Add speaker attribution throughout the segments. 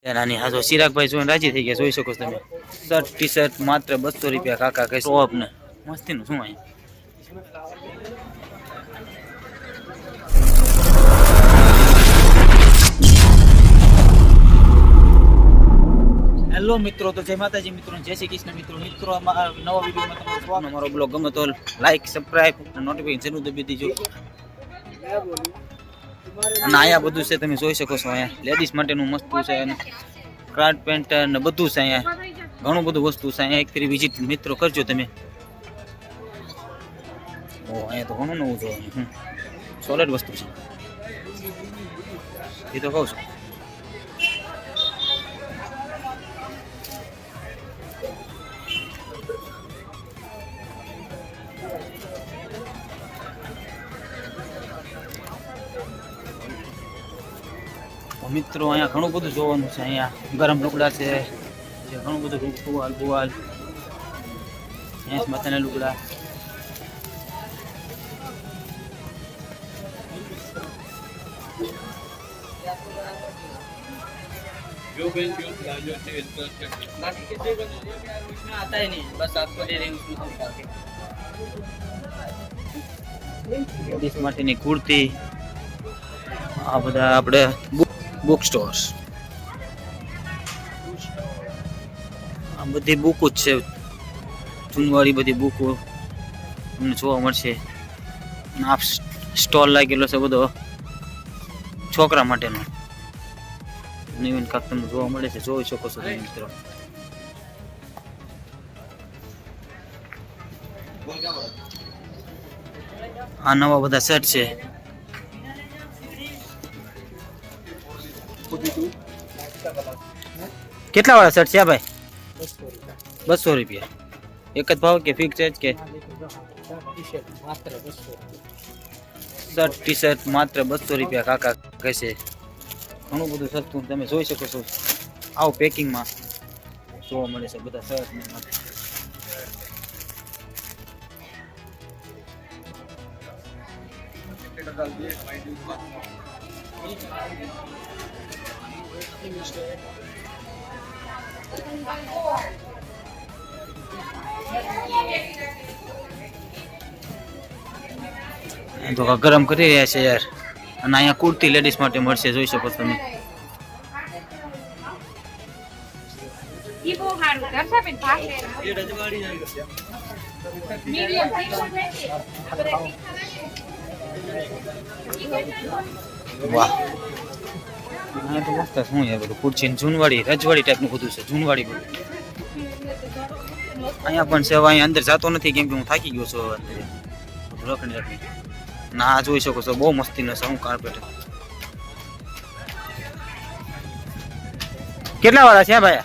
Speaker 1: નાની હા તો ચિરાગભાઈ જોઈને રાજી થઈ ગયા, જોઈ શકો છો તમે. શર્ટ ટી શર્ટ માત્ર 200 રૂપિયા. કાકા કઈ ટોપ ને મસ્તીનું શું અહીં. હેલો મિત્રો, તો જય માતાજી મિત્રો, જય શ્રી કૃષ્ણ મિત્રો. અમારા નવા વિડીયોમાં તમારું સ્વાગત. અમારો બ્લોગ ગમે તો લાઈક, સબસ્ક્રાઇબ અને નોટિફિકેશન જરૂર દબાવી દેજો. અને અહીંયા બધું છે, તમે જોઈ શકો છો. અહીંયા લેડીઝ માટેનું મસ્ત છે અને કાર્ડ પેન્ટ ને બધું છે. અહીંયા ઘણું બધું વસ્તુ છે. અહીંયા એક ફેરી વિઝિટ મિત્રો કરજો તમે. ઓ અહીંયા તો ઘણું નવું જોવાનું. સોલિડ વસ્તુ છે એ તો કહું છું. મિત્રો અહીંયા ઘણું બધું જોવાનું છે. અહીંયા ગરમ લુગડા છે, ઘણું બધું ટુવાલ બુવાલ, માથાના લુગડા. લેડીઝ માટેની કુર્તી, આ બધા આપણે બુક સ્ટોર્સ, આ બધી બુકો જ છે. જૂનવાળી બધી બુકો તમને જોવા મળશે. આ સ્ટોલ લાગેલો છે બધો છોકરા માટેનો. નવીન કાક તમને જોવા મળે છે, જોઈ શકો છો તમે મિત્રો. આ નવા બધા સેટ છે. કેટલા વાળા શર્ટ છે ભાઈ? 200 રૂપિયા. એક જ ભાવ કે ફિક્સ છે કે? શર્ટ ટી શર્ટ માત્ર 200 રૂપિયા કાકા કહેશે. ઘણું બધું સસ્તું તમે જોઈ શકો છો. આવું પેકિંગમાં જોવા મળે છે બધા શર્ટ માટે. તો ગરમ કરી રહ્યા છે યાર. અને અહીંયા કુર્તી લેડીઝ માટે મળશે, જોઈ શકો તમે. વાહ, અહીંયા તો મસ્ત શું યાર બધું કુર્તી જૂનવાડી રજવાડી ટાઈપનું બધું છે. જૂનવાડી બધું અહીંયા પણ છે. અહીંયા અંદર જતો નથી કેમ કે હું થાકી ગયો છું. રખડી રખડી ના જોઈ શકો છો. બહુ મસ્તીનો છે. હું કાર્પેટ કેટલા વાળા છે भाई?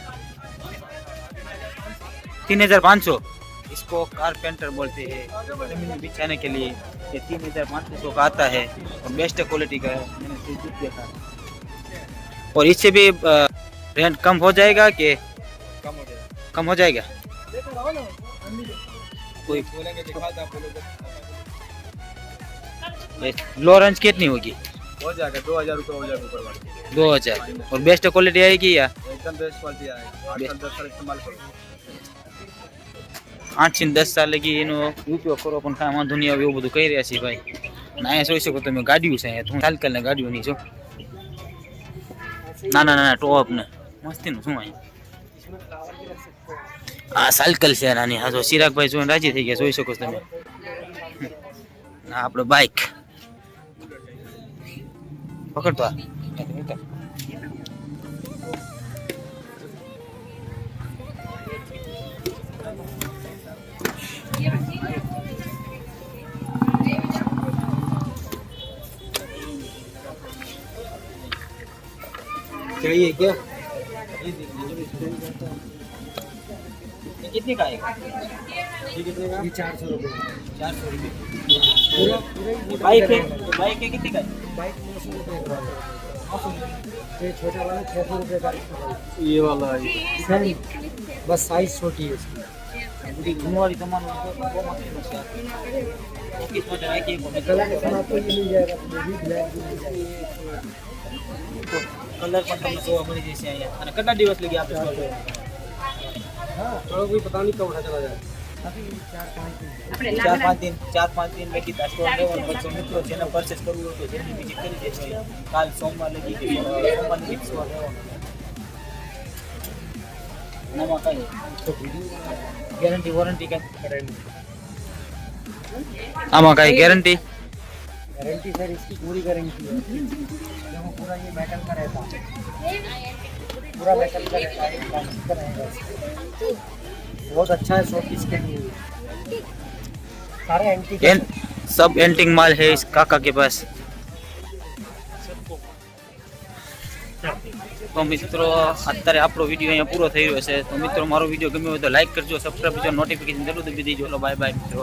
Speaker 1: 3500. इसको कारपेंटर बोलते हैं. जमीन में बिछाने के लिए ये 3500 का आता है और बेस्ट क्वालिटी का है. मैंने खुद देखा. और इससे भी रेंट कम हो जाएगा कि कम हो जाएगा? कोई लो रेंज कितनी होगी?
Speaker 2: हो जाएगा 2000 रुपये हो जाएगा ऊपर वाली.
Speaker 1: 2000. और बेस्ट क्वालिटी आएगी या?
Speaker 2: एकदम बेस्ट क्वालिटी आएगा. 8 साल 10 साल इस्तेमाल करो.
Speaker 1: 8 થી 10 સાલ લગી એનો ઉપયોગ કરો પણ કાંઈ વાંધો નહીં આવે એવું બધું કહી રહ્યા છીએ ભાઈ. અને અહીંયા જોઈ શકો તમે ગાડીઓ છે. અહીંયા સાયકલ ને ગાડીઓ ની જો નાના નાના ટોપ ને મસ્તીનું શું અહીંયા. આ સાયકલ છે નાની. હા તો ચિરાગભાઈ જોઈને રાજી થઈ ગયા, જોઈ શકો છો તમે. આપણો બાઇક પકડતો चाहिए क्या? कितने का आएगा? ये कितने का? 400 रुपये. 400 रुपये. बाइक है कितने का? बाइक 900 रुपये का. ये छोटा वाला 600 रुपये का. ये वाला बस साइज छोटी है इसकी. बड़ी घुमवाड़ी सामान कलर के साथ आपको ये मिल जाएगा. કલર પણ તમને જોવા મળી જશે અહીંયા. અને કેટલા દિવસ લગી આપણે સ્ટોર પર?
Speaker 2: हाँ थोड़ा कोई पता नहीं कब उठा चला जाए।
Speaker 1: अभी 4-5 दिन में कितना स्टोर लेवल पर जो મિત્રો જેને પરચેસ કરવું હોય તો જેની વિઝિટ કરી દેજો. કાલ સોમવાર લગી કે સોમવાર લગી સ્ટોર લેવાનો. નવા કઈ ગેરંટી વોરંટી કઈ આમાં કઈ ગેરંટી?
Speaker 3: गारंटी सर इसकी पूरी गारंटी है। देखो पूरा ये मेटल का रहता है, पूरा मेटल का रहता है, ये प्लास्टिक का रहेगा। बहुत अच्छा है शॉपीस के लिए। सारे एंटीक
Speaker 1: सब एंटिंग माल है इस काका के पास. તો મિત્રો અત્યારે આપણો વિડીયો અહીંયા પૂરો થઈ રહ્યો છે. તો મિત્રો મારો વિડીયો ગમ્યો હોય તો લાઈક કરજો, સબસ્ક્રાઈબ કરજો, નોટિફિકેશન જરૂર દબાવી દેજો. બાય બાય મિત્રો.